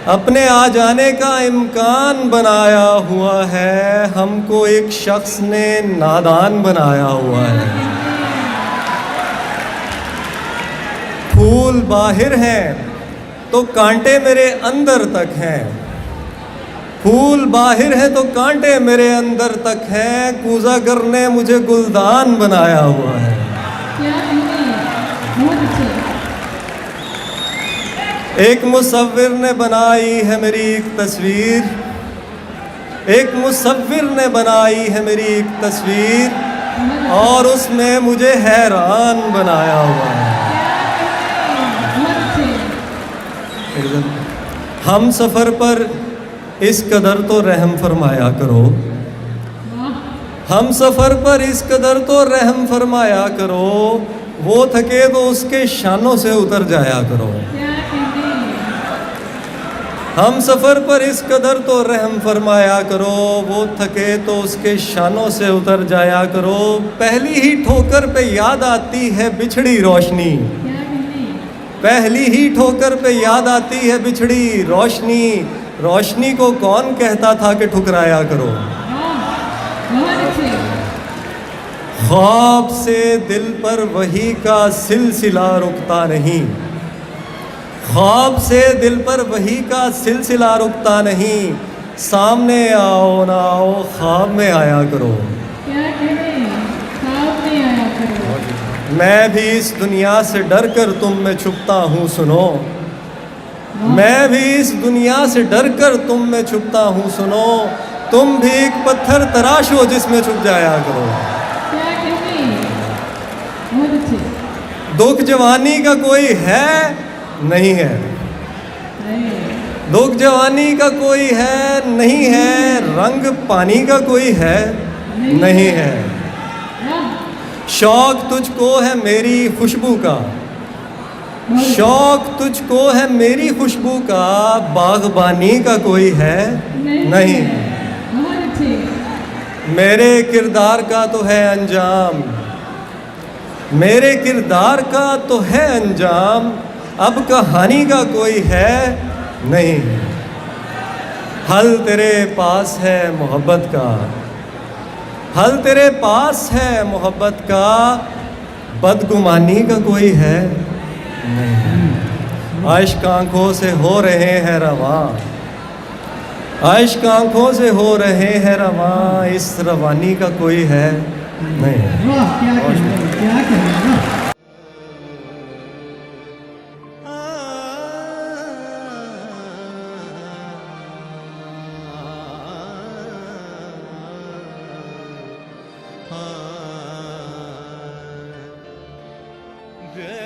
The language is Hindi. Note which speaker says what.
Speaker 1: अपने आ जाने का इम्कान बनाया हुआ है, हमको एक शख्स ने नादान बनाया हुआ है। फूल बाहर हैं तो कांटे मेरे अंदर तक हैं, फूल बाहर है तो कांटे मेरे अंदर तक हैं, कूज़ा करने मुझे गुलदान बनाया हुआ है। एक मुसव्विर ने बनाई है मेरी एक तस्वीर, एक मुसव्विर ने बनाई है मेरी एक तस्वीर और उसमें मुझे हैरान बनाया हुआ है। हम सफ़र पर इस कदर तो रहम फरमाया करो, हम सफ़र पर इस कदर तो रहम फरमाया करो, वो थके तो उसके शानों से उतर जाया करो। हम सफ़र पर इस कदर तो रहम फरमाया करो, वो थके तो उसके शानों से उतर जाया करो। पहली ही ठोकर पे याद आती है बिछड़ी रोशनी, पहली ही ठोकर पे याद आती है बिछड़ी रोशनी, रोशनी को कौन कहता था कि ठुकराया करो। ख्वाब से दिल पर वही का सिलसिला रुकता नहीं, ख्वाब से दिल पर वही का सिलसिला रुकता नहीं, सामने आओ ना आओ ख्वाब में आया करो। मैं भी इस दुनिया से डर कर तुम में छुपता हूँ सुनो, मैं भी इस दुनिया से डर कर तुम में छुपता हूँ सुनो, तुम भी एक पत्थर तराशो जिसमें छुप जाया करो। दुख जवानी का कोई है नहीं है, दुख जवानी का कोई है नहीं है, रंग पानी का कोई है नहीं है, शौक तुझको है मेरी खुशबू का, शौक तुझको है मेरी खुशबू का, बागबानी का कोई है नहीं। मेरे किरदार का तो है अंजाम, मेरे किरदार का तो है अंजाम, अब कहानी का कोई है नहीं। हल तेरे पास है मोहब्बत का, हल तेरे पास है मोहब्बत का, बदगुमानी का कोई है नहीं। आशिक आँखों से हो रहे हैं रवां, आशिक आँखों से हो रहे हैं रवां, इस रवानी का कोई है नहीं।
Speaker 2: वाह क्या कहना।
Speaker 1: Yeah.